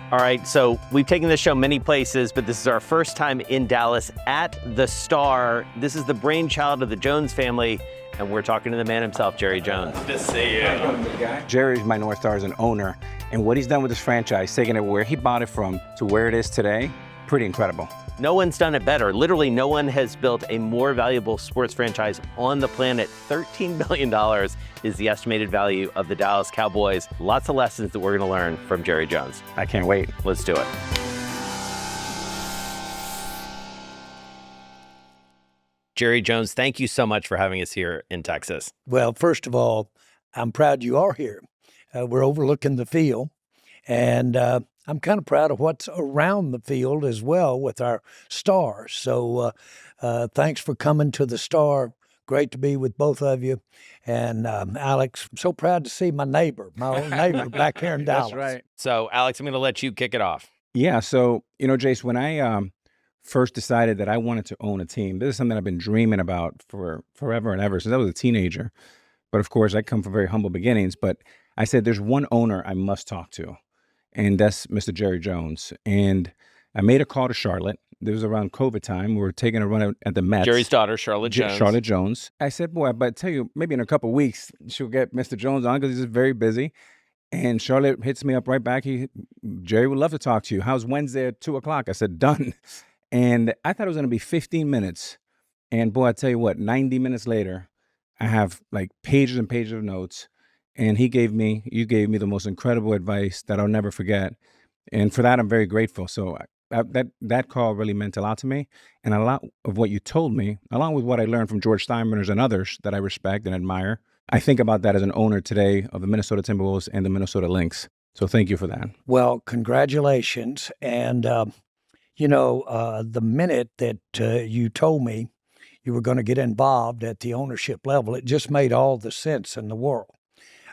All right, so we've taken this show many places, but this is our first time in Dallas at the Star. This is the brainchild of the Jones family, and we're talking to the man himself, Jerry Jones. Good to see you. Jerry's my North Star as an owner, and what he's done with this franchise, taking it where he bought it from to where it is today, pretty incredible. No one's done it better. Literally, no one has built a more valuable sports franchise on the planet. $13 billion is the estimated value of the Dallas Cowboys. Lots of lessons that we're going to learn from Jerry Jones. I can't wait. Let's do it. Jerry Jones, thank you so much for having us here in Texas. Well, first of all, I'm proud you are here. We're overlooking the field, and I'm kind of proud of what's around the field as well with our stars. So thanks for coming to the Star. Great to be with both of you. And Alex, I'm so proud to see my old neighbor back here in Dallas. That's right. So, Alex, I'm going to let you kick it off. Yeah, so, Jace, when I first decided that I wanted to own a team, this is something I've been dreaming about for forever and ever since I was a teenager. But, of course, I come from very humble beginnings. But I said there's one owner I must talk to. And that's Mr. Jerry Jones. And I made a call to Charlotte. This was around COVID time. We were taking a run at the Mets. Jerry's daughter, Charlotte Jones. Charlotte Jones. I said, boy, but I tell you, maybe in a couple of weeks, she'll get Mr. Jones on because he's very busy. And Charlotte hits me up right back. Jerry would love to talk to you. How's Wednesday at 2 o'clock? I said, done. And I thought it was going to be 15 minutes. And boy, I tell you what, 90 minutes later, I have like pages and pages of notes. And you gave me the most incredible advice that I'll never forget. And for that, I'm very grateful. So that call really meant a lot to me. And a lot of what you told me, along with what I learned from George Steinbrenner and others that I respect and admire, I think about that as an owner today of the Minnesota Timberwolves and the Minnesota Lynx. So thank you for that. Well, congratulations. And, the minute that you told me you were going to get involved at the ownership level, it just made all the sense in the world.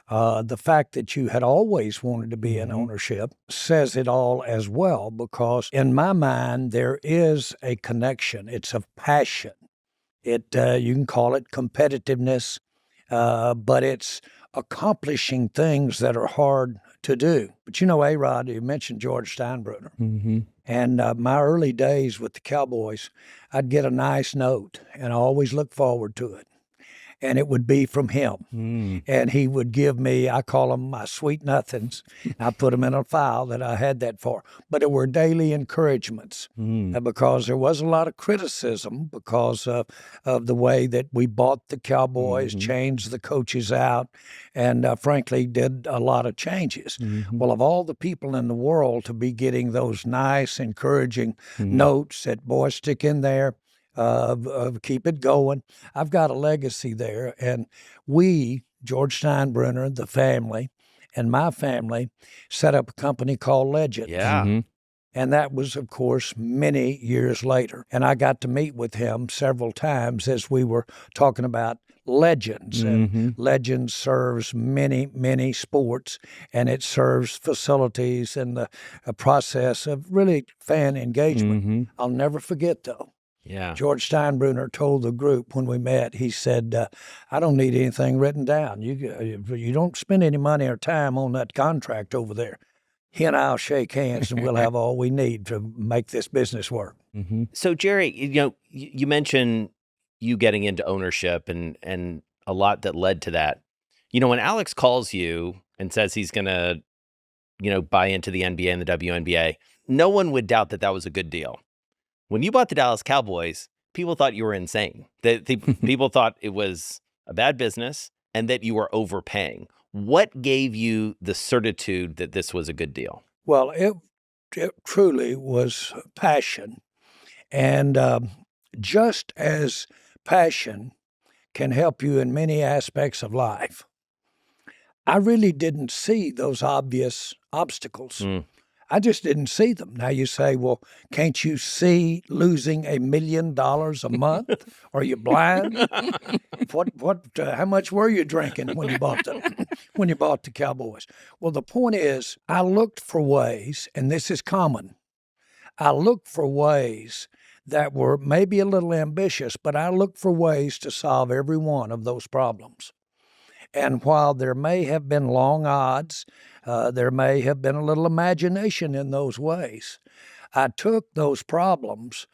The fact that you had always wanted to be in ownership says it all as well, because in my mind, there is a connection. It's of passion. You can call it competitiveness, but it's accomplishing things that are hard to do. But A-Rod, you mentioned George Steinbrenner. Mm-hmm. And my early days with the Cowboys, I'd get a nice note, and I always look forward to it. And it would be from him. And he would give me, I call them my sweet nothings. I put them in a file that I had that for. But it were daily encouragements because there was a lot of criticism because of the way that we bought the Cowboys, changed the coaches out, and frankly did a lot of changes. Well, of all the people in the world to be getting those nice, encouraging notes that, boy, stick in there, keep it going. I've got a legacy there. And we, George Steinbrenner, the family, and my family, set up a company called Legends. Yeah. And that was, of course, many years later. And I got to meet with him several times as we were talking about Legends. And Legends serves many, many sports, and it serves facilities and the process of really fan engagement. I'll never forget, though. Yeah. George Steinbrenner told the group when we met, he said, I don't need anything written down. You don't spend any money or time on that contract over there. He and I will shake hands and we'll have all we need to make this business work. So, Jerry, you mentioned you getting into ownership and a lot that led to that. When Alex calls you and says he's going to, buy into the NBA and the WNBA, no one would doubt that that was a good deal. When you bought the Dallas Cowboys, people thought you were insane. People thought it was a bad business and that you were overpaying. What gave you the certitude that this was a good deal? Well, it truly was passion. And just as passion can help you in many aspects of life, I really didn't see those obvious obstacles. I just didn't see them. Now you say, well, can't you see losing $1 million a month? Are you blind? How much were you drinking when you bought the Cowboys? Well, the point is, I looked for ways, and this is common. I looked for ways that were maybe a little ambitious, but I looked for ways to solve every one of those problems. And while there may have been long odds, there may have been a little imagination in those ways, I took those problems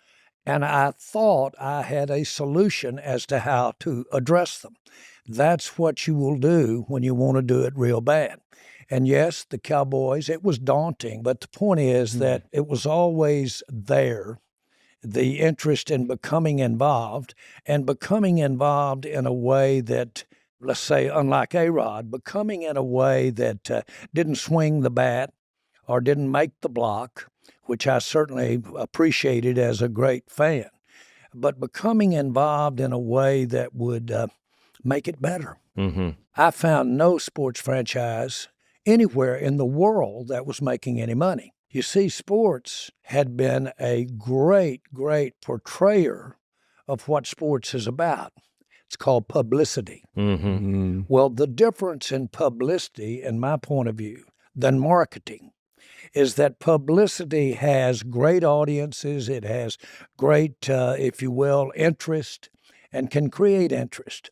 and I thought I had a solution as to how to address them. That's what you will do when you want to do it real bad. And yes, the Cowboys, it was daunting, but the point is that it was always there, the interest in becoming involved, and becoming involved in a way that, let's say, unlike A-Rod, becoming in a way that didn't swing the bat or didn't make the block, which I certainly appreciated as a great fan, but becoming involved in a way that would make it better. Mm-hmm. I found no sports franchise anywhere in the world that was making any money. You see, sports had been a great, great portrayer of what sports is about. It's called publicity. Mm-hmm. Well, the difference in publicity, in my point of view, than marketing is that publicity has great audiences, it has great, if you will, interest, and can create interest.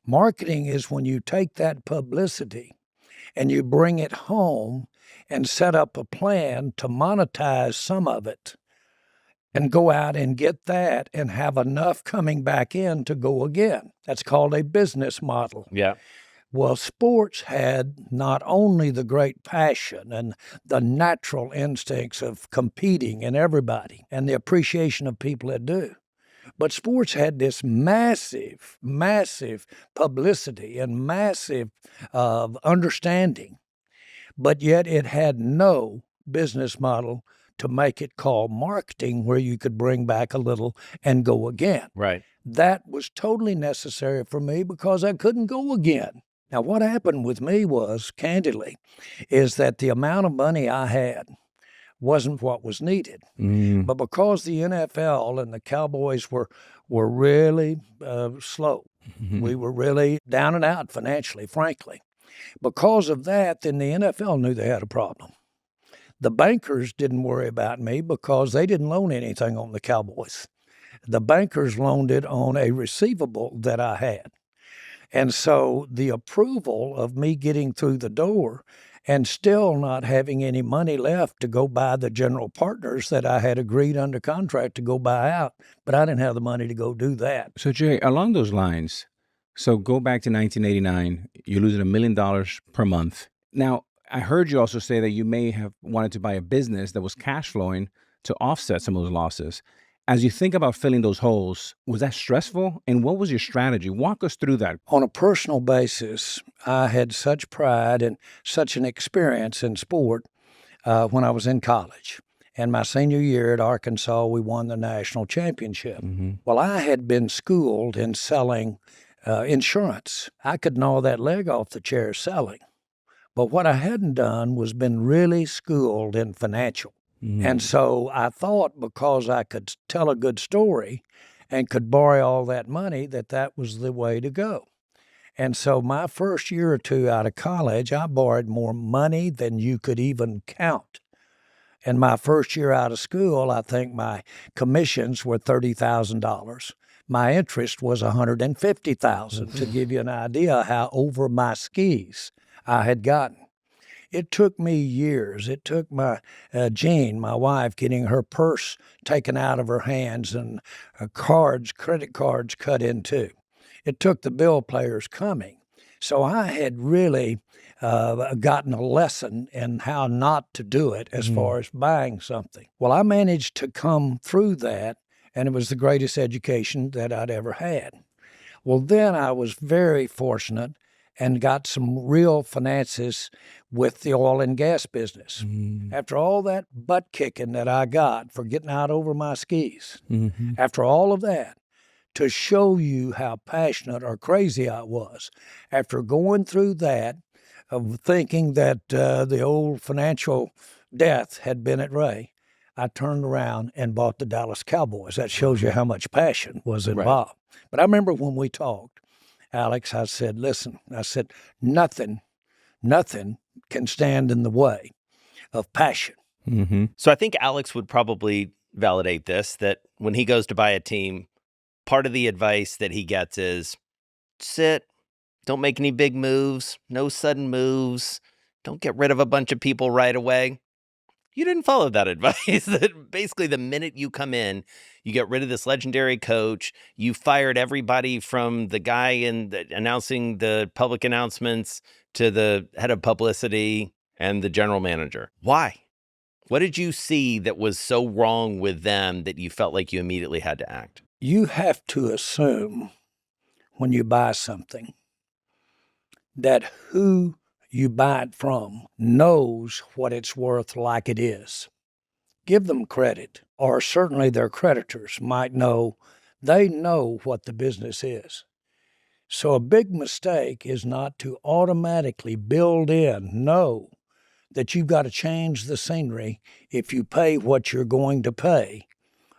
Marketing is when you take that publicity and you bring it home and set up a plan to monetize some of it and go out and get that and have enough coming back in to go again. That's called a business model. Yeah. Well, sports had not only the great passion and the natural instincts of competing in everybody and the appreciation of people that do, but sports had this massive, massive publicity and massive understanding, but yet it had no business model to make it called marketing where you could bring back a little and go again. Right. That was totally necessary for me because I couldn't go again. Now, what happened with me was, candidly, is that the amount of money I had wasn't what was needed. But because the NFL and the Cowboys were really slow, we were really down and out financially, frankly. Because of that, then the NFL knew they had a problem. The bankers didn't worry about me because they didn't loan anything on the Cowboys. The bankers loaned it on a receivable that I had. And so the approval of me getting through the door and still not having any money left to go buy the general partners that I had agreed under contract to go buy out, but I didn't have the money to go do that. So, Jay, along those lines, so go back to 1989, you're losing $1 million per month. Now, I heard you also say that you may have wanted to buy a business that was cash flowing to offset some of those losses. As you think about filling those holes, was that stressful? And what was your strategy? Walk us through that. On a personal basis, I had such pride and such an experience in sport when I was in college. And my senior year at Arkansas, we won the national championship. Well, I had been schooled in selling insurance. I could gnaw that leg off the chair selling. But what I hadn't done was been really schooled in financial. And so I thought because I could tell a good story and could borrow all that money, that was the way to go. And so my first year or two out of college, I borrowed more money than you could even count. And my first year out of school, I think my commissions were $30,000. My interest was $150,000 to give you an idea how over my skis I had gotten. It took me years. It took my Jean, my wife, getting her purse taken out of her hands and credit cards cut in two. It took the bill players coming. So I had really gotten a lesson in how not to do it as far as buying something. Well, I managed to come through that, and it was the greatest education that I'd ever had. Well, then I was very fortunate and got some real finances with the oil and gas business. After all that butt kicking that I got for getting out over my skis, after all of that, to show you how passionate or crazy I was, after going through that, of thinking that the old financial death had been at Ray, I turned around and bought the Dallas Cowboys. That shows you how much passion was involved. Right. But I remember when we talked, Alex, I said, listen, nothing can stand in the way of passion. So I think Alex would probably validate this, that when he goes to buy a team, part of the advice that he gets is sit, Don't make any big moves. No sudden moves. Don't get rid of a bunch of people right away. You didn't follow that advice. That basically, the minute you come in, you get rid of this legendary coach. You fired everybody from the guy announcing the public announcements to the head of publicity and the general manager. Why? What did you see that was so wrong with them that you felt like you immediately had to act? You have to assume when you buy something that who you buy it from knows what it's worth like it is. Give them credit, or certainly their creditors might know. They know what the business is. So a big mistake is not to automatically know that you've got to change the scenery if you pay what you're going to pay.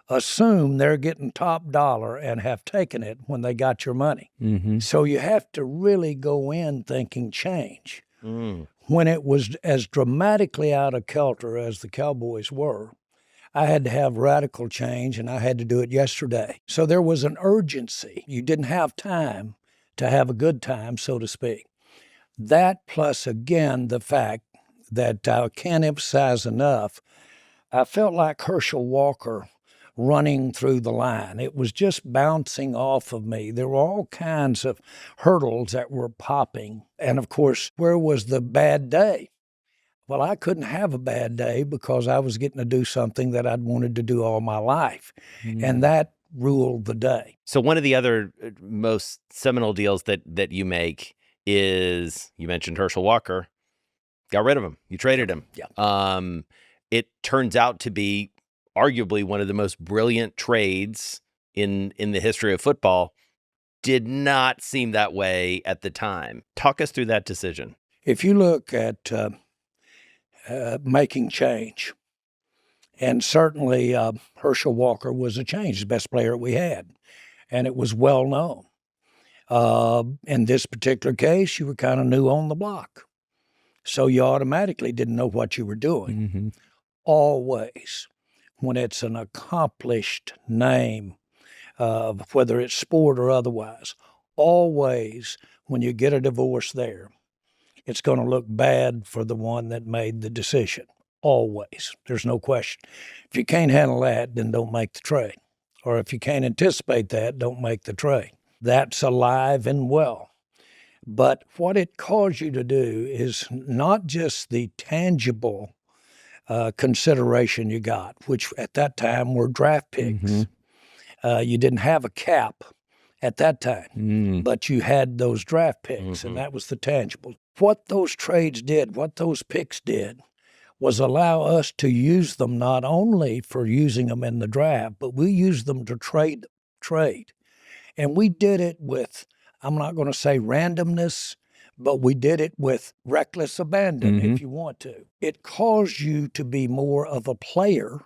Assume they're getting top dollar and have taken it when they got your money. Mm-hmm. So you have to really go in thinking change. When it was as dramatically out of kilter as the Cowboys were, I had to have radical change, and I had to do it yesterday. So there was an urgency. You didn't have time to have a good time, so to speak. That plus, again, the fact that I can't emphasize enough, I felt like Herschel Walker running through the line. It was just bouncing off of me. There were all kinds of hurdles that were popping. And of course, where was the bad day? Well, I couldn't have a bad day because I was getting to do something that I'd wanted to do all my life. And that ruled the day. So one of the other most seminal deals that you make is, you mentioned Herschel Walker, got rid of him. You traded him. Yeah. It turns out to be arguably one of the most brilliant trades in the history of football. Did not seem that way at the time. Talk us through that decision. If you look at making change, and certainly Herschel Walker was a change, the best player we had, and it was well known. In this particular case, you were kind of new on the block, so you automatically didn't know what you were doing. Mm-hmm. Always, when it's an accomplished name, whether it's sport or otherwise, always when you get a divorce there, it's going to look bad for the one that made the decision. Always. There's no question. If you can't handle that, then don't make the trade. Or if you can't anticipate that, don't make the trade. That's alive and well. But what it calls you to do is not just the tangible consideration you got, which at that time were draft picks. Mm-hmm. You didn't have a cap at that time, but you had those draft picks, and that was the tangible. What those trades did, what those picks did, was allow us to use them not only for using them in the draft, but we used them to trade. And we did it with, I'm not going to say randomness, but we did it with reckless abandon, if you want to. It caused you to be more of a player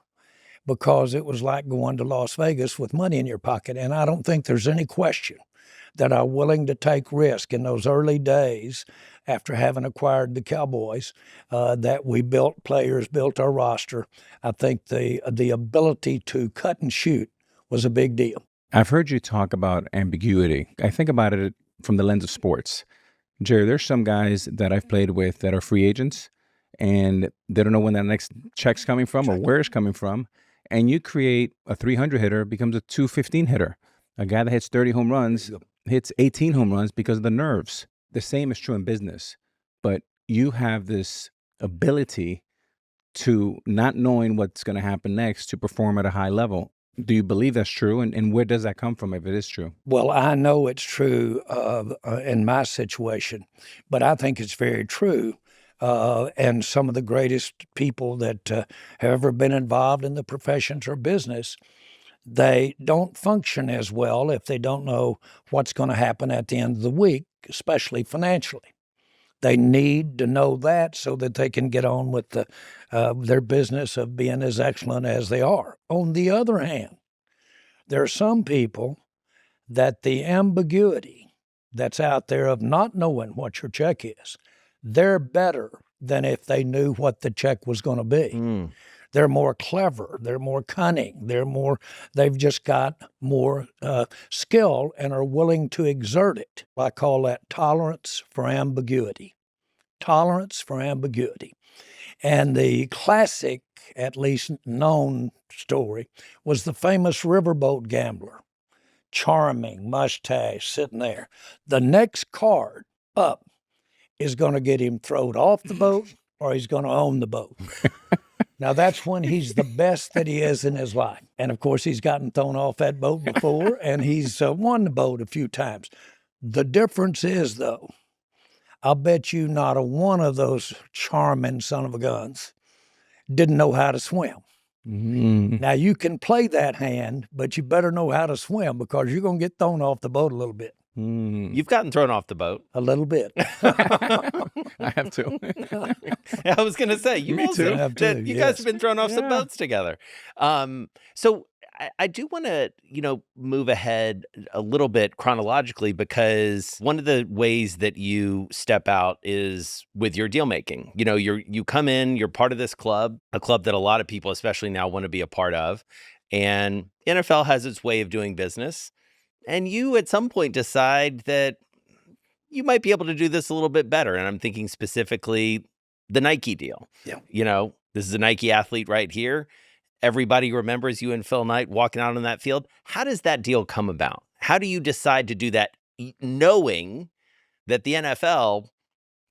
because it was like going to Las Vegas with money in your pocket. And I don't think there's any question that I'm willing to take risk in those early days after having acquired the Cowboys, that we built players, built our roster. I think the ability to cut and shoot was a big deal. I've heard you talk about ambiguity. I think about it from the lens of sports. Jerry, there's some guys that I've played with that are free agents, and they don't know when that next check's coming from or where it's coming from. And you create a 300 hitter, becomes a 215 hitter. A guy that hits 30 home runs hits 18 home runs because of the nerves. The same is true in business. But you have this ability to, not knowing what's going to happen next, to perform at a high level. Do you believe that's true? And where does that come from if it is true? Well, I know it's true in my situation, but I think it's very true. And some of the greatest people that have ever been involved in the professions or business, they don't function as well if they don't know what's going to happen at the end of the week, especially financially. They need to know that so that they can get on with their business of being as excellent as they are. On the other hand, there are some people that the ambiguity that's out there of not knowing what your check is, they're better than if they knew what the check was going to be. They're more clever. They're more cunning. They've just got more skill and are willing to exert it. I call that tolerance for ambiguity. Tolerance for ambiguity. And the classic, at least known story, was the famous riverboat gambler. Charming mustache sitting there. The next card up is going to get him thrown off the boat or he's going to own the boat. Now, that's when he's the best that he is in his life. And, of course, he's gotten thrown off that boat before, and he's won the boat a few times. The difference is, though, I'll bet you not a one of those charming son of a guns didn't know how to swim. Now, you can play that hand, but you better know how to swim because you're going to get thrown off the boat a little bit. You've gotten thrown off the boat. A little bit. I have to. I was going to say, you Me also, too. Have that to, you yes. guys have been thrown off some Yeah. boats together. So I do want to, move ahead a little bit chronologically, because one of the ways that you step out is with your deal making. You come in, you're part of this club, a club that a lot of people, especially now, want to be a part of. And NFL has its way of doing business. And you at some point decide that you might be able to do this a little bit better. And I'm thinking specifically the Nike deal. Yeah. This is a Nike athlete right here. Everybody remembers you and Phil Knight walking out on that field. How does that deal come about? How do you decide to do that, knowing that the NFL,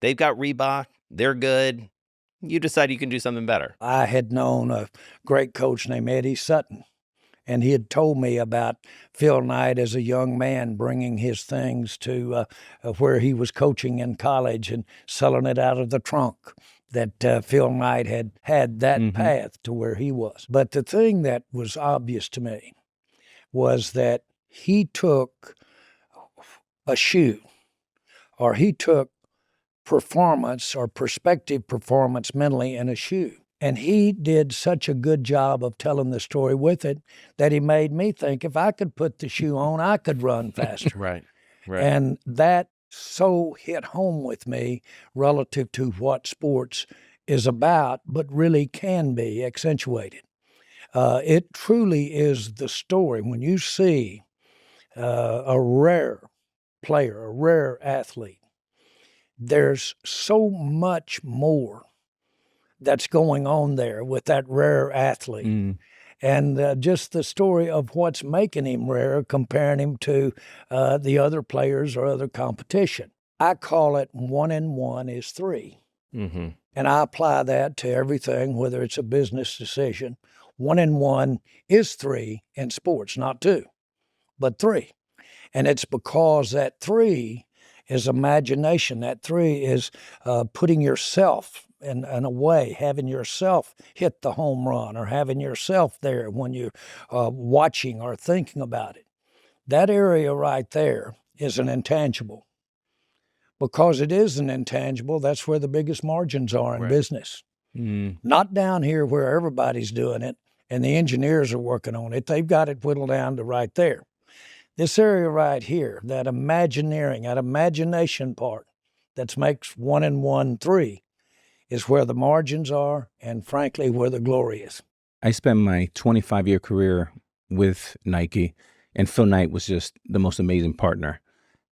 they've got Reebok, they're good. You decide you can do something better. I had known a great coach named Eddie Sutton, and he had told me about Phil Knight as a young man bringing his things to where he was coaching in college and selling it out of the trunk, that Phil Knight had that path to where he was. But the thing that was obvious to me was that he took a shoe, or he took performance or perspective performance mentally in a shoe. And he did such a good job of telling the story with it that he made me think if I could put the shoe on, I could run faster. Right. And that so hit home with me relative to what sports is about, but really can be accentuated. It truly is the story. When you see a rare player, a rare athlete, there's so much more that's going on there with that rare athlete. And just the story of what's making him rare, comparing him to the other players or other competition. I call it 1 and 1 is 3. And I apply that to everything, whether it's a business decision. 1 and 1 is 3 in sports, not 2, but 3. And it's because that 3 is imagination. That 3 is putting yourself in a way, having yourself hit the home run or having yourself there when you're watching or thinking about it. That area right there is an intangible. Because it is an intangible, that's where the biggest margins are in business. Not down here where everybody's doing it and the engineers are working on it. They've got it whittled down to right there. This area right here, that imagineering, that imagination part that makes 1 and 1 3, is where the margins are and, frankly, where the glory is. I spent my 25-year career with Nike, and Phil Knight was just the most amazing partner.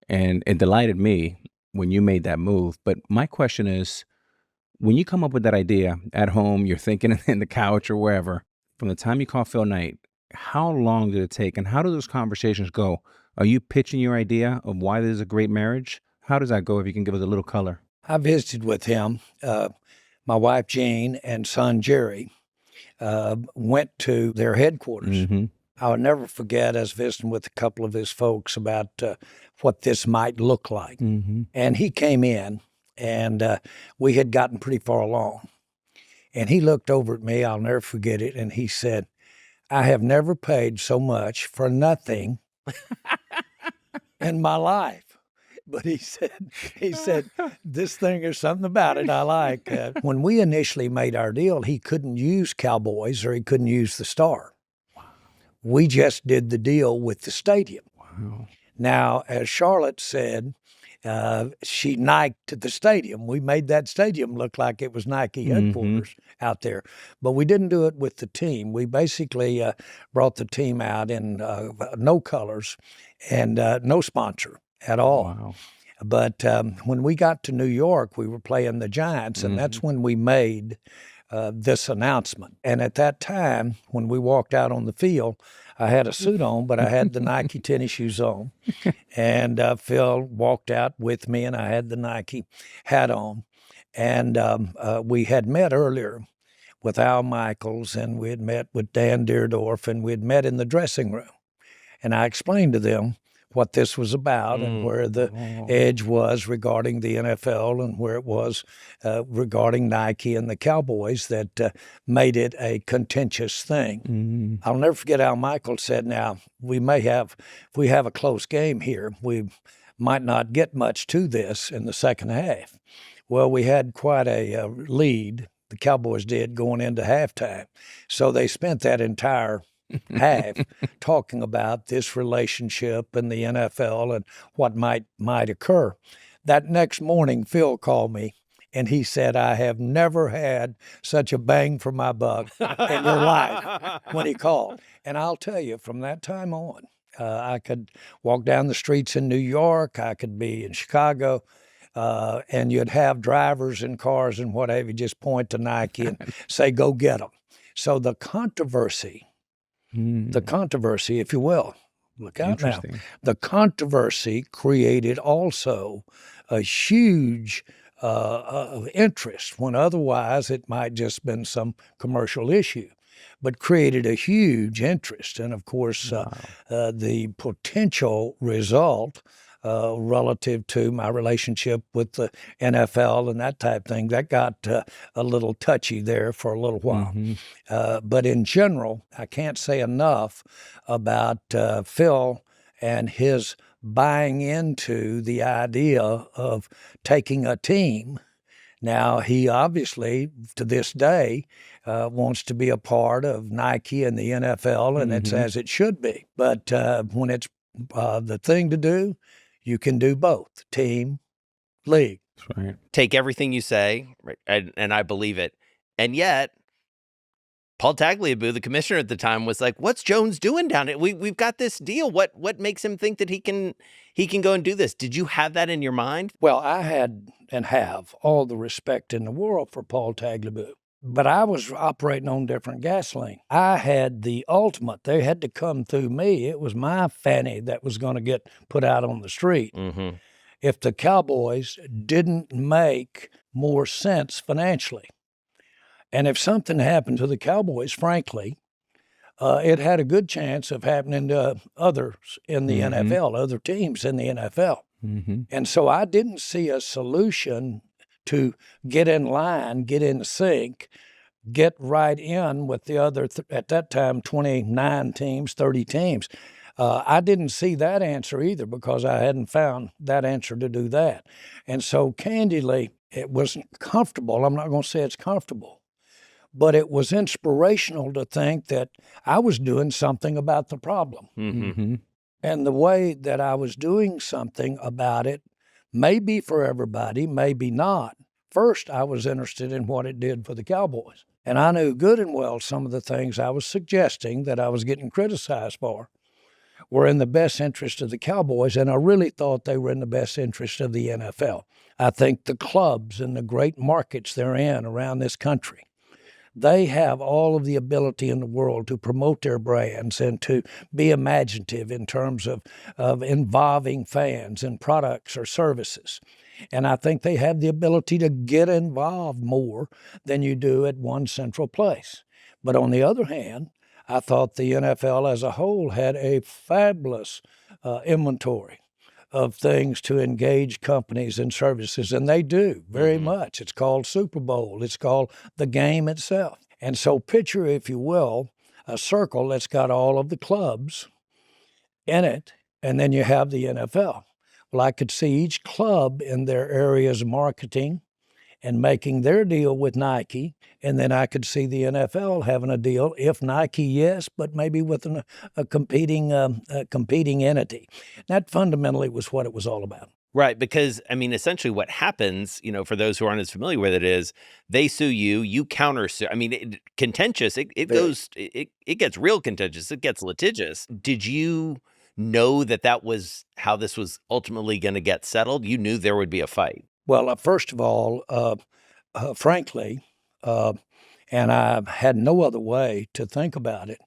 And it delighted me when you made that move. But my question is, when you come up with that idea at home, you're thinking in the couch or wherever, from the time you call Phil Knight, how long did it take and how do those conversations go? Are you pitching your idea of why this is a great marriage? How does that go, if you can give us a little color? I visited with him. My wife, Jean, and son, Jerry, went to their headquarters. I would never forget, I was visiting with a couple of his folks about what this might look like. And he came in, and we had gotten pretty far along. And he looked over at me, I'll never forget it, and he said, I have never paid so much for nothing in my life. But he said, this thing is something about it I like. When we initially made our deal, he couldn't use Cowboys or he couldn't use the Star. We just did the deal with the stadium. Now, as Charlotte said, she Niked the stadium. We made that stadium look like it was Nike headquarters out there. But we didn't do it with the team. We basically brought the team out in no colors and no sponsor at all. Wow. But when we got to New York, we were playing the Giants, and that's when we made this announcement. And at that time, when we walked out on the field, I had a suit on, but I had the Nike tennis shoes on. And Phil walked out with me, and I had the Nike hat on. And we had met earlier with Al Michaels, and we had met with Dan Deerdorf, and we had met in the dressing room. And I explained to them what this was about and where the edge was regarding the NFL and where it was regarding Nike and the Cowboys that made it a contentious thing. I'll never forget Al Michaels said, now, if we have a close game here, we might not get much to this in the second half. Well, we had quite a lead, the Cowboys did, going into halftime. So they spent that entire half talking about this relationship and the NFL and what might occur. That next morning, Phil called me, and he said, I have never had such a bang for my buck in your life, when he called. And I'll tell you, from that time on, I could walk down the streets in New York, I could be in Chicago, and you'd have drivers in cars and whatever, just point to Nike and say, go get them. So the controversy, if you will, look out now, the controversy created also a huge interest when otherwise it might just been some commercial issue, but created a huge interest. And of course, the potential result relative to my relationship with the NFL and that type of thing, that got a little touchy there for a little while. But in general, I can't say enough about Phil and his buying into the idea of taking a team. Now, he obviously, to this day, wants to be a part of Nike and the NFL, and it's as it should be. But when it's the thing to do, you can do both, team, league. That's right. Take everything you say, right, and I believe it. And yet, Paul Tagliabue, the commissioner at the time, was like, "What's Jones doing down there? We've got this deal. What makes him think that he can go and do this?" Did you have that in your mind? Well, I had and have all the respect in the world for Paul Tagliabue, but I was operating on different gasoline. I had the ultimate. They had to come through me. It was my fanny that was going to get put out on the street. If the Cowboys didn't make more sense financially. And if something happened to the Cowboys, frankly, it had a good chance of happening to others in the NFL, other teams in the NFL. And so I didn't see a solution to get in line, get in sync, get right in with the other, at that time, 29 teams, 30 teams. I didn't see that answer either because I hadn't found that answer to do that. And so candidly, it wasn't comfortable. I'm not going to say it's comfortable, but it was inspirational to think that I was doing something about the problem. And the way that I was doing something about it, maybe for everybody, maybe not. First, I was interested in what it did for the Cowboys. And I knew good and well some of the things I was suggesting that I was getting criticized for were in the best interest of the Cowboys, and I really thought they were in the best interest of the NFL. I think the clubs and the great markets they're in around this country, they have all of the ability in the world to promote their brands and to be imaginative in terms of involving fans in products or services. And I think they have the ability to get involved more than you do at one central place. But on the other hand, I thought the NFL as a whole had a fabulous inventory of things to engage companies and services, and they do very much. It's called Super Bowl. It's called the game itself. And so picture, if you will, a circle that's got all of the clubs in it, and then you have the NFL. Well, I could see each club in their areas of marketing and making their deal with Nike, and then I could see the NFL having a deal, if Nike, yes, but maybe with a competing entity. That fundamentally was what it was all about. Right, because, I mean, essentially what happens, for those who aren't as familiar with it is they sue you, you countersue. I mean, contentious, it Very. goes it gets real contentious, it gets litigious. Did you know that was how this was ultimately gonna get settled? You knew there would be a fight? Well, first of all, frankly, uh, and I had no other way to think about it,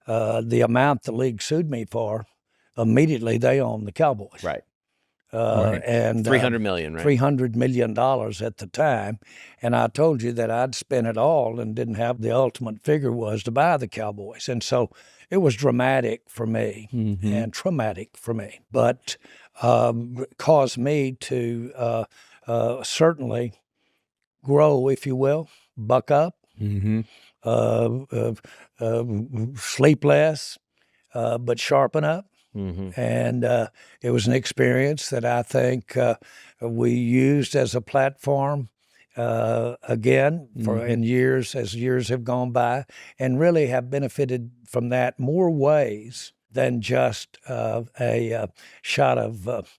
the amount the league sued me for, immediately they own the Cowboys. Right. Right. And 300 million, right? $300 million at the time. And I told you that I'd spent it all and didn't have the ultimate figure was to buy the Cowboys. And so it was dramatic for me and traumatic for me, but caused me to certainly grow, if you will, buck up, sleep less, but sharpen up. And it was an experience that I think we used as a platform again in years as years have gone by, and really have benefited from that more ways than just a shot of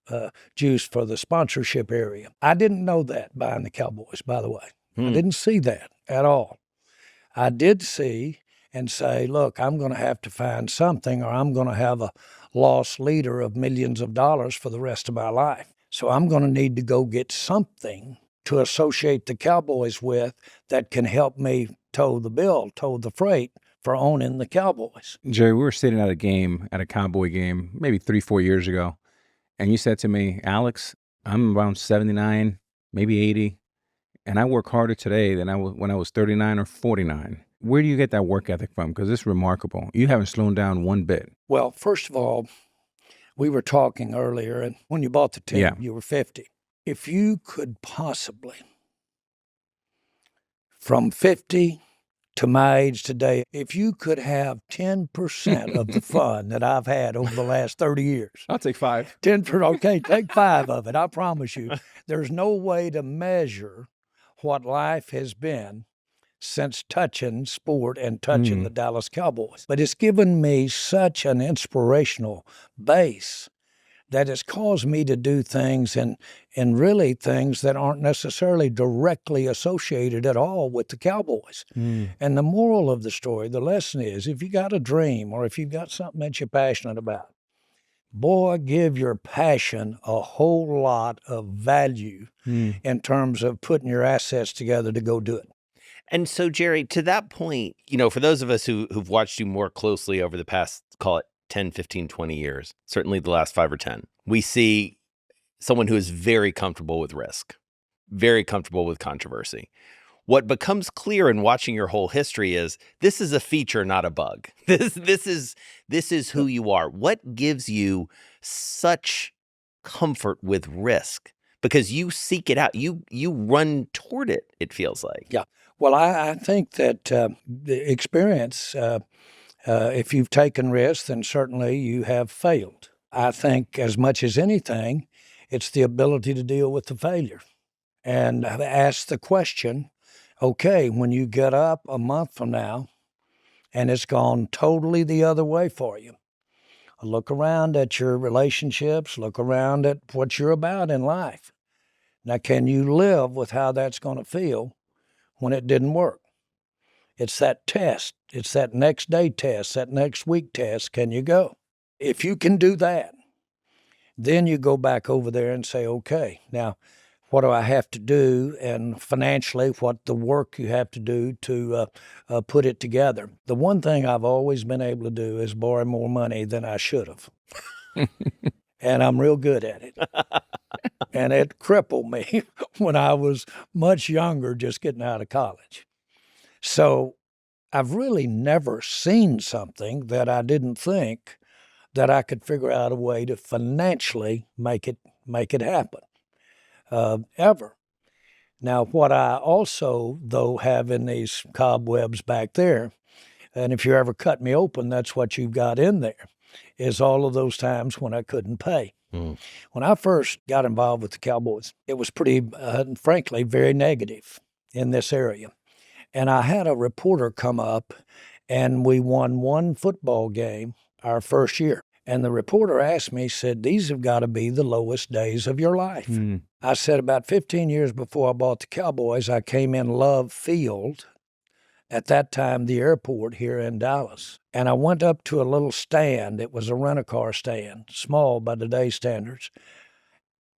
juice for the sponsorship area. I didn't know that buying the Cowboys, by the way. I didn't see that at all. I did see and say, look, I'm going to have to find something, or I'm going to have a lost leader of millions of dollars for the rest of my life. So I'm going to need to go get something to associate the Cowboys with that can help me toe the bill, toe the freight for owning the Cowboys. Jerry, we were sitting at a Cowboy game, maybe 3-4 years ago, and you said to me, Alex, I'm around 79, maybe 80, and I work harder today than when I was 39 or 49. Where do you get that work ethic from? Because it's remarkable. You haven't slowed down one bit. Well, first of all, we were talking earlier, and when you bought the team, you were 50. If you could possibly, from 50 to my age today, if you could have 10% of the fun that I've had over the last 30 years. I'll take 5. 10%, okay, take 5 of it. I promise you. There's no way to measure what life has been since touching sport and touching the Dallas Cowboys. But it's given me such an inspirational base that has caused me to do things and really things that aren't necessarily directly associated at all with the Cowboys. And the moral of the story, the lesson is, if you got a dream or if you've got something that you're passionate about, boy, give your passion a whole lot of value in terms of putting your assets together to go do it. And so, Jerry, to that point, for those of us who've watched you more closely over the past, call it 10, 15, 20 years, certainly the last 5 or 10, we see someone who is very comfortable with risk, very comfortable with controversy. What becomes clear in watching your whole history is this is a feature, not a bug. This is who you are. What gives you such comfort with risk? Because you seek it out. You run toward it, it feels like. Yeah. Well, I think that the experience, if you've taken risks, then certainly you have failed. I think as much as anything, it's the ability to deal with the failure and ask the question, okay, when you get up a month from now and it's gone totally the other way for you, look around at your relationships, look around at what you're about in life. Now, can you live with how that's going to feel when it didn't work? It's that test. It's that next day test, that next week test. Can you go? If you can do that, then you go back over there and say, okay, now what do I have to do? And financially, what the work you have to do to put it together. The one thing I've always been able to do is borrow more money than I should have. And I'm real good at it. And it crippled me when I was much younger, just getting out of college. So I've really never seen something that I didn't think that I could figure out a way to financially make it happen, ever. Now, what I also, though, have in these cobwebs back there, and if you ever cut me open, that's what you've got in there, is all of those times when I couldn't pay. When I first got involved with the Cowboys, it was pretty, frankly, very negative in this area. And I had a reporter come up, and we won one football game our first year. And the reporter asked me, said, these have got to be the lowest days of your life. Mm. I said, about 15 years before I bought the Cowboys, I came in Love Field, at that time the airport here in Dallas. And I went up to a little stand. It was a rent-a-car stand, small by today's standards.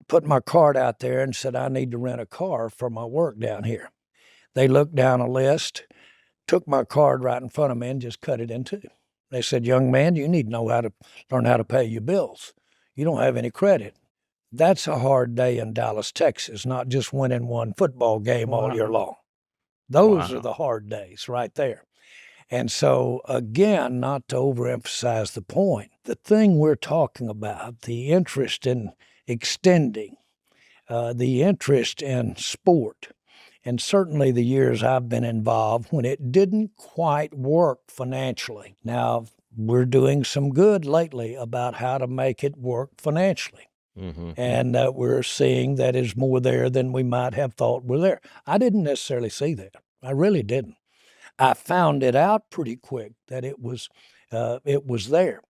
Put my card out there and said, I need to rent a car for my work down here. They looked down a list, took my card right in front of me and just cut it in two. They said, young man, you need to know how to learn how to pay your bills. You don't have any credit. That's a hard day in Dallas, Texas, not just winning one football game all year long. Those are the hard days right there. And so, again, not to overemphasize the point, the thing we're talking about, the interest in extending, the interest in sport, and certainly the years I've been involved when it didn't quite work financially. Now, we're doing some good lately about how to make it work financially. Mm-hmm. And we're seeing that is more there than we might have thought were there. I didn't necessarily see that. I really didn't. I found it out pretty quick that it was there.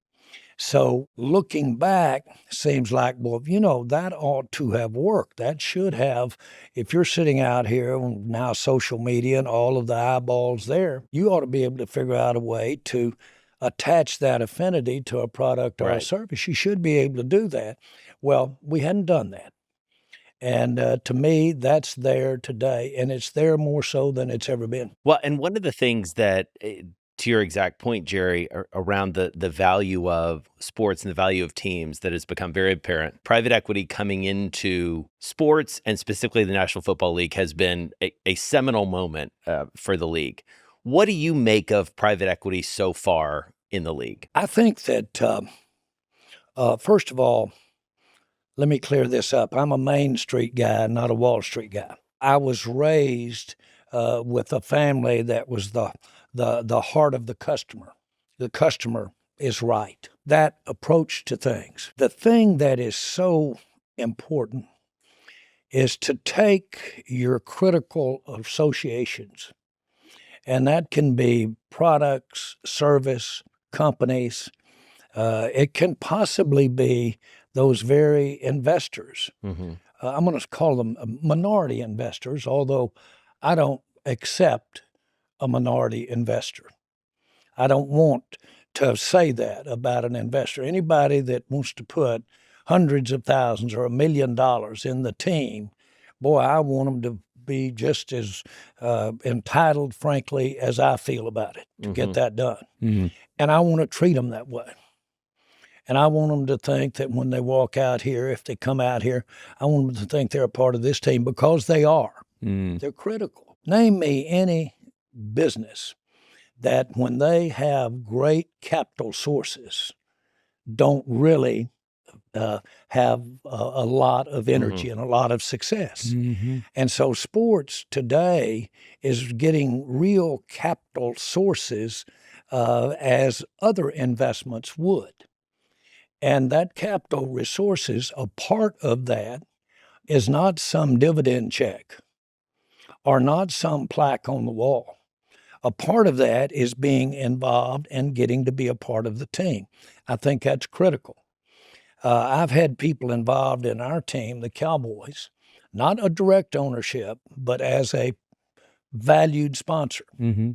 So looking back, seems like, well, you know, that ought to have worked. That should have, if you're sitting out here now, social media and all of the eyeballs there, you ought to be able to figure out a way to attach that affinity to a product or a service. You should be able to do that. Well, we hadn't done that. And to me, that's there today, and it's there more so than it's ever been. Well, and one of the things that, to your exact point, Jerry, around the value of sports and the value of teams that has become very apparent, private equity coming into sports and specifically the National Football League has been a seminal moment for the league. What do you make of private equity so far in the league? I think that, first of all, let me clear this up. I'm a Main Street guy, not a Wall Street guy. I was raised with a family that was the heart of the customer. The customer is right. That approach to things. The thing that is so important is to take your critical associations, and that can be products, service, companies. It can possibly be those very investors. Mm-hmm. I'm going to call them minority investors, although I don't accept a minority investor. I don't want to say that about an investor. Anybody that wants to put hundreds of thousands or $1 million in the team, boy, I want them to be just as entitled, frankly, as I feel about it to get that done. Mm-hmm. And I want to treat them that way. And I want them to think that when they walk out here, if they come out here, I want them to think they're a part of this team because they are. Mm. They're critical. Name me any business that when they have great capital sources don't really have a lot of energy and a lot of success. Mm-hmm. And so sports today is getting real capital sources as other investments would. And that capital resources, a part of that is not some dividend check or not some plaque on the wall. A part of that is being involved and getting to be a part of the team. I think that's critical. I've had people involved in our team, the Cowboys, not a direct ownership, but as a valued sponsor. Mm-hmm.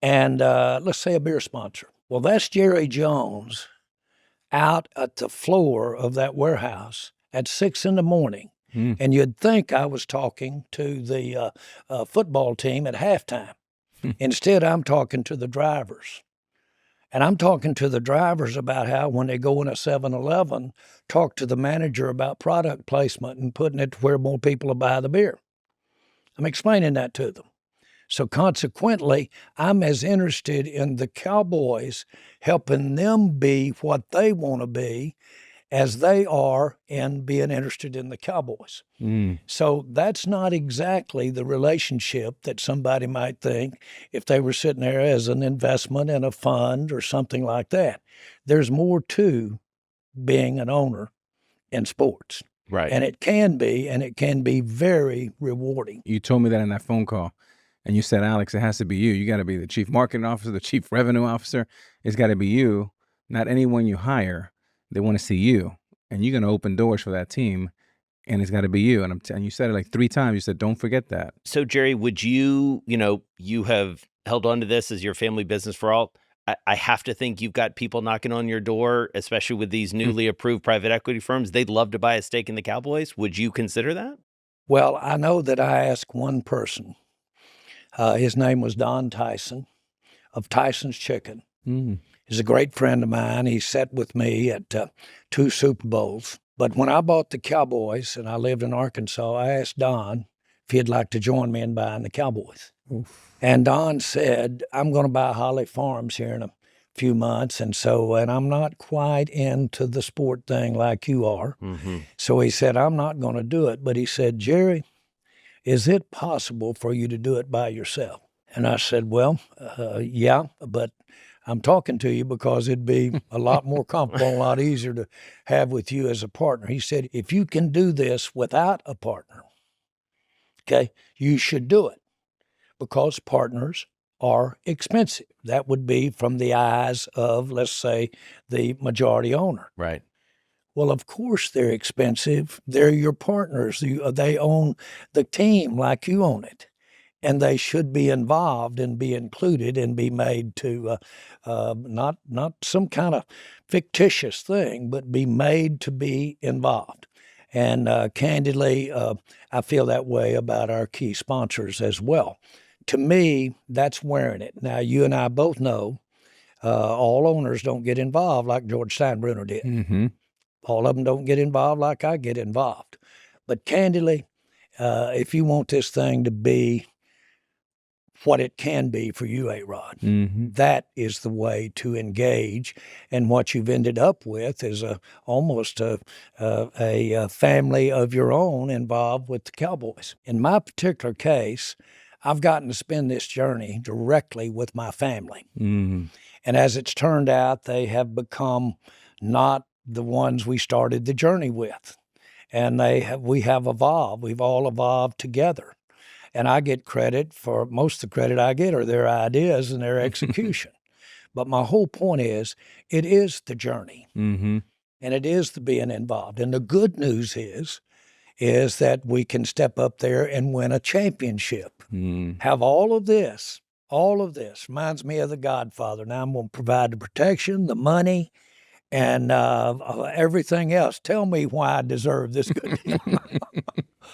And let's say a beer sponsor. Well, that's Jerry Jones out at the floor of that warehouse at 6 a.m. And you'd think I was talking to the football team at halftime. Instead, I'm talking to the drivers. And I'm talking to the drivers about how when they go in a 7-Eleven, talk to the manager about product placement and putting it to where more people will buy the beer. I'm explaining that to them. So consequently, I'm as interested in the Cowboys helping them be what they want to be as they are in being interested in the Cowboys. Mm. So that's not exactly the relationship that somebody might think if they were sitting there as an investment in a fund or something like that. There's more to being an owner in sports. Right. And it can be very rewarding. You told me that in that phone call. And you said, Alex, it has to be you. You got to be the chief marketing officer, the chief revenue officer. It's got to be you, not anyone you hire. They want to see you, and you're going to open doors for that team, and it's got to be you. And you said it like 3 times. You said, don't forget that. So, Jerry, would you have held on to this as your family business for all? I have to think you've got people knocking on your door, especially with these newly approved private equity firms. They'd love to buy a stake in the Cowboys. Would you consider that? Well, I know that I asked one person. His name was Don Tyson of Tyson's Chicken. Mm. He's a great friend of mine. He sat with me at 2 Super Bowls. But when I bought the Cowboys and I lived in Arkansas, I asked Don if he'd like to join me in buying the Cowboys. Oof. And Don said, I'm going to buy Holly Farms here in a few months. And I'm not quite into the sport thing like you are. Mm-hmm. So he said, I'm not going to do it. But he said, Jerry, is it possible for you to do it by yourself? And I said, well, yeah, but I'm talking to you because it'd be a lot more comfortable, a lot easier to have with you as a partner. He said, if you can do this without a partner, okay, you should do it because partners are expensive. That would be from the eyes of, let's say, the majority owner. Right. Well, of course they're expensive. They're your partners. They own the team like you own it. And they should be involved and be included and be made to not some kind of fictitious thing, but be made to be involved. And candidly, I feel that way about our key sponsors as well. To me, that's wearing it. Now, you and I both know all owners don't get involved like George Steinbrenner did. Mm-hmm. All of them don't get involved like I get involved. But candidly, if you want this thing to be what it can be for you, A-Rod, Mm-hmm. that is the way to engage. And what you've ended up with is almost a family of your own involved with the Cowboys. In my particular case, I've gotten to spend this journey directly with my family. Mm-hmm. And as it's turned out, they have become not the ones we started the journey with. And we have evolved. We've all evolved together. And I get credit for most of the credit I get are their ideas and their execution. But my whole point is, it is the journey. Mm-hmm. And it is the being involved. And the good news is that we can step up there and win a championship. Mm. Have all of this reminds me of The Godfather. Now I'm going to provide the protection, the money, and everything else. Tell me why I deserve this good deal.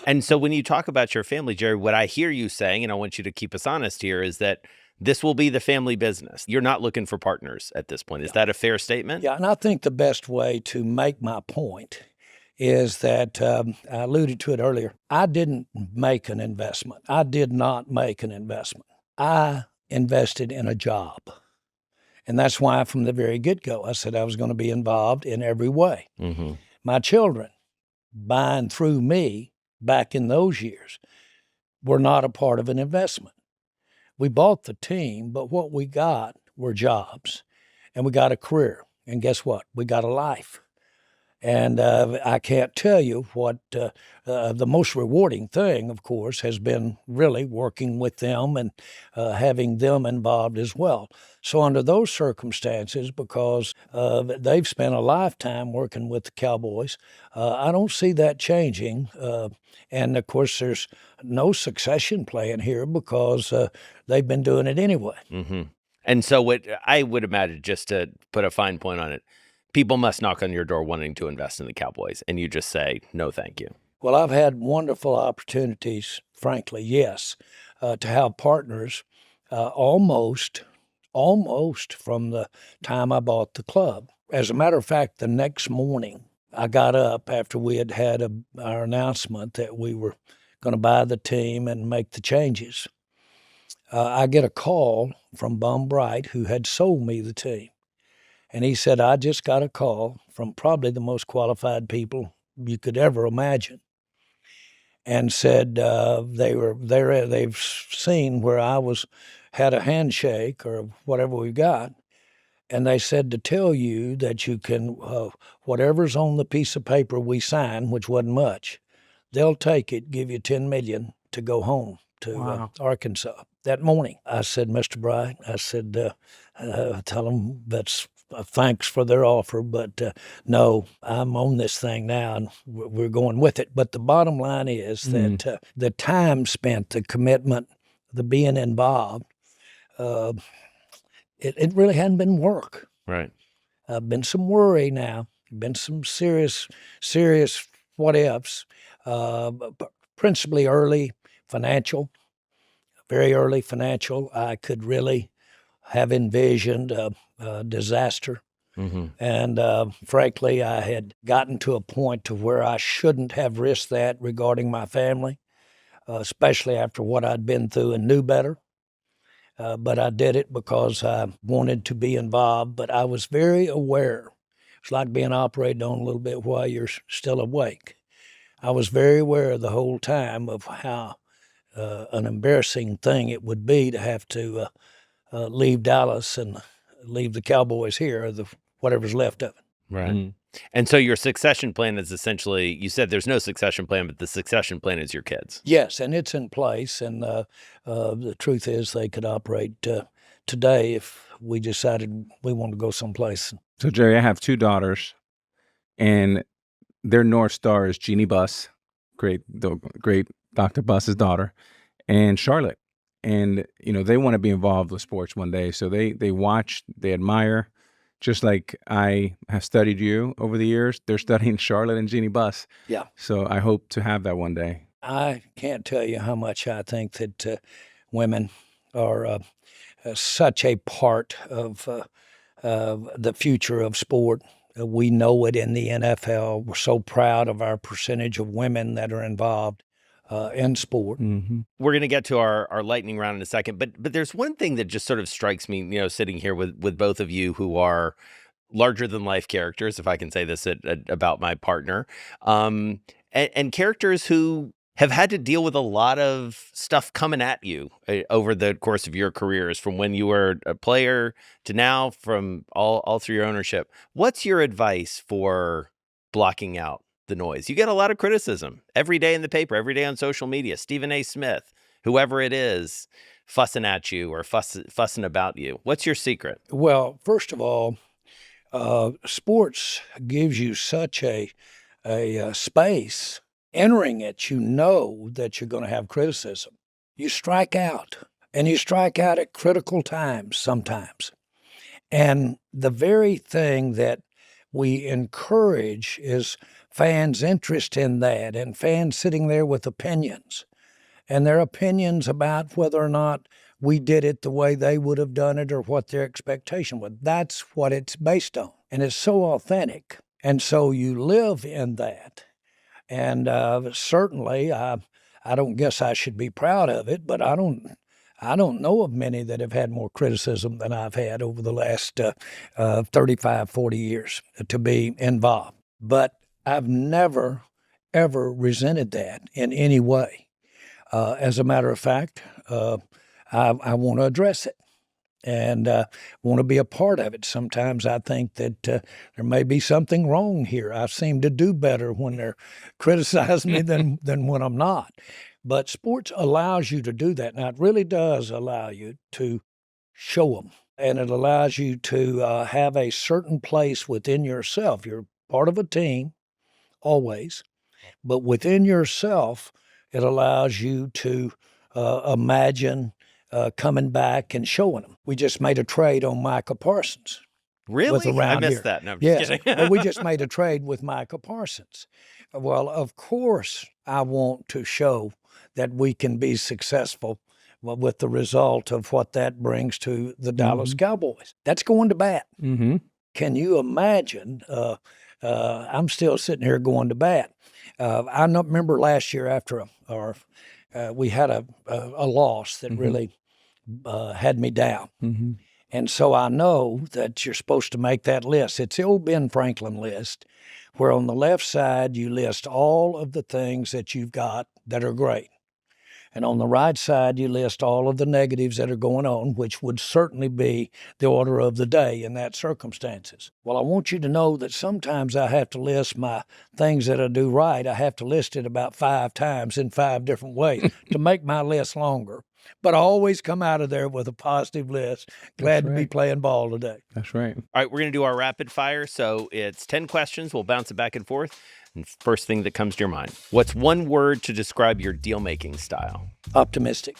And so when you talk about your family, Jerry, what I hear you saying, and I want you to keep us honest here, is that this will be the family business. You're not looking for partners at this point. Is that a fair statement? Yeah, and I think the best way to make my point is that I alluded to it earlier. I didn't make an investment. I did not make an investment. I invested in a job. And that's why from the very get-go, I said I was going to be involved in every way. Mm-hmm. My children, buying through me back in those years, were not a part of an investment. We bought the team, but what we got were jobs, and we got a career. And guess what? We got a life. And I can't tell you what the most rewarding thing, of course, has been really working with them and having them involved as well. So under those circumstances, because they've spent a lifetime working with the Cowboys, I don't see that changing. And, of course, there's no succession plan here because they've been doing it anyway. Mm-hmm. And so what I would imagine, just to put a fine point on it, people must knock on your door wanting to invest in the Cowboys, and you just say, no, thank you. Well, I've had wonderful opportunities, frankly, yes, to have partners almost from the time I bought the club. As a matter of fact, the next morning, I got up after we had our announcement that we were going to buy the team and make the changes. I get a call from Bum Bright, who had sold me the team. And he said, I just got a call from probably the most qualified people you could ever imagine, and said they've seen where I had a handshake or whatever we got, and they said to tell you that you can, whatever's on the piece of paper we signed, which wasn't much, they'll take it, give you $10 million to go home to Arkansas. That morning, I said, Mr. Bright, I said, tell them that's thanks for their offer, but no, I'm on this thing now, and we're going with it. But the bottom line is that the time spent, the commitment, the being involved, it really hadn't been work. Right. Been some worry now, been some serious what ifs, but principally early financial, very early financial. I could really have envisioned a disaster. Mm-hmm. And frankly, I had gotten to a point to where I shouldn't have risked that regarding my family, especially after what I'd been through and knew better. But I did it because I wanted to be involved, but I was very aware. It's like being operated on a little bit while you're still awake. I was very aware the whole time of how an embarrassing thing it would be to have to leave Dallas and leave the Cowboys here, or whatever's left of it. Right. Mm. And so your succession plan is essentially, you said there's no succession plan, but the succession plan is your kids. Yes, and it's in place. And the truth is they could operate today if we decided we wanted to go someplace. So, Jerry, I have 2 daughters, and their North Star is Jeannie Buss, the great Dr. Buss's daughter, and Charlotte. And, they want to be involved with sports one day. So they watch, they admire. Just like I have studied you over the years, they're studying Charlotte and Jeannie Buss. Yeah. So I hope to have that one day. I can't tell you how much I think that women are such a part of the future of sport. We know it in the NFL. We're so proud of our percentage of women that are involved in sport. Mm-hmm. We're going to get to our lightning round in a second, but there's one thing that just sort of strikes me, sitting here with both of you who are larger than life characters, if I can say this about my partner, and characters who have had to deal with a lot of stuff coming at you over the course of your careers, from when you were a player to now, from all through your ownership. What's your advice for blocking out the noise? You get a lot of criticism every day in the paper, every day on social media. Stephen A. Smith, whoever it is, fussing at you or fussing about you. What's your secret? Well, first of all, sports gives you such a space. Entering it, you know that you're going to have criticism. You strike out, and you strike out at critical times sometimes. And the very thing that we encourage is fans' interest in that, and fans sitting there with opinions, and their opinions about whether or not we did it the way they would have done it or what their expectation was. That's what it's based on. And it's so authentic. And so you live in that. And certainly, I don't guess I should be proud of it, but I don't know of many that have had more criticism than I've had over the last 35, 40 years to be involved. But I've never, ever resented that in any way. As a matter of fact, I want to address it and want to be a part of it. Sometimes I think that there may be something wrong here. I seem to do better when they're criticizing me than when I'm not. But sports allows you to do that. Now, it really does allow you to show them, and it allows you to have a certain place within yourself. You're part of a team, always, but within yourself, it allows you to imagine coming back and showing them. We just made a trade on Micah Parsons. Really? I missed that. No, I'm just kidding. Well, we just made a trade with Micah Parsons. Well, of course, I want to show that we can be successful with the result of what that brings to the Dallas Cowboys. That's going to bat. Mm-hmm. Can you imagine? I'm still sitting here going to bat. I remember last year after we had a loss that really had me down. Mm-hmm. And so I know that you're supposed to make that list. It's the old Ben Franklin list, where on the left side you list all of the things that you've got that are great. And on the right side, you list all of the negatives that are going on, which would certainly be the order of the day in that circumstances. Well, I want you to know that sometimes I have to list my things that I do right. I have to list it about 5 times in 5 different ways to make my list longer. but I always come out of there with a positive list. Glad to be right. playing ball today. That's right. All right, we're going to do our rapid fire. So it's 10 questions. We'll bounce it back and forth. And first thing that comes to your mind. What's one word to describe your deal-making style? Optimistic.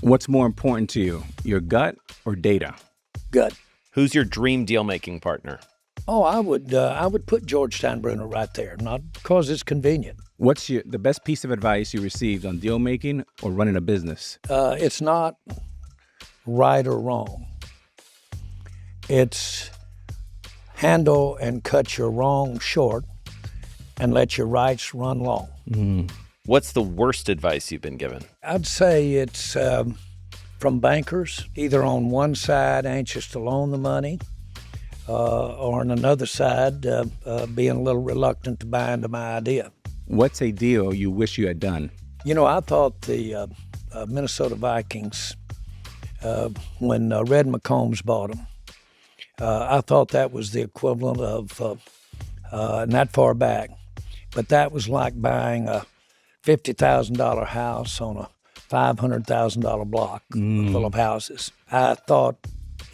What's more important to you, your gut or data? Good. Who's your dream deal-making partner? Oh, I would put George Steinbrenner right there, not because it's convenient. What's the best piece of advice you received on deal making or running a business? It's not right or wrong. It's handle and cut your wrong short and let your rights run long. What's the worst advice you've been given? I'd say it's from bankers, either on one side anxious to loan the money, or on another side being a little reluctant to buy into my idea. What's a deal you wish you had done? You know, I thought the Minnesota Vikings, when Red McCombs bought them, I thought that was the equivalent of, not far back, but that was like buying a $50,000 house on a $500,000 block full of houses. I thought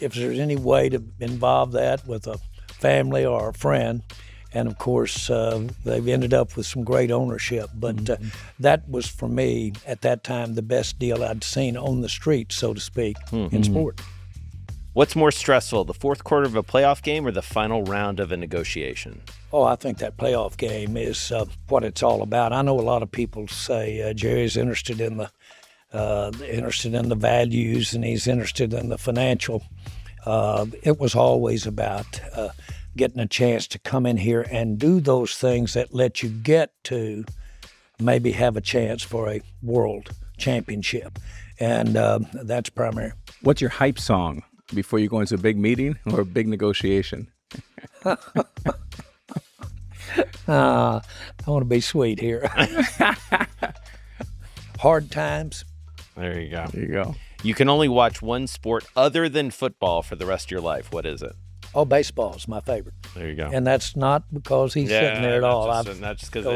if there's any way to involve that with a family or a friend, and of course they've ended up with some great ownership, but that was for me at that time the best deal I'd seen on the street, so to speak, in sport. What's more stressful, the fourth quarter of a playoff game or the final round of a negotiation? Oh, I think that playoff game is what it's all about. I know a lot of people say Jerry's interested in the values and he's interested in the financial. It was always about getting a chance to come in here and do those things that let you get to maybe have a chance for a world championship, and that's primary. What's your hype song before you go into a big meeting or a big negotiation? I want to be sweet here. Hard times. There you go. There you go. You can only watch one sport other than football for the rest of your life. What is it? Oh, baseball's my favorite. There you go. And that's not because he's sitting there at all. Not just because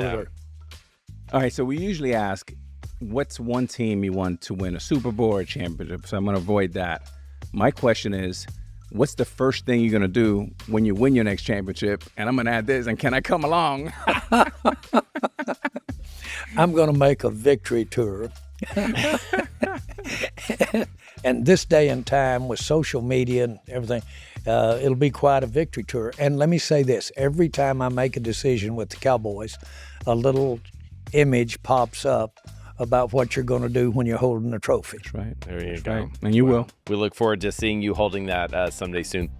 All right, so we usually ask, what's one team you want to win a Super Bowl or a championship? So I'm going to avoid that. My question is, what's the first thing you're going to do when you win your next championship? And I'm going to add this, and can I come along? I'm going to make a victory tour. And this day and time with social media and everything, it'll be quite a victory tour. And let me say this, every time I make a decision with the Cowboys, a little image pops up about what you're going to do when you're holding a trophy. That's right. There you That's go. right. And you will. We look forward to seeing you holding that someday soon.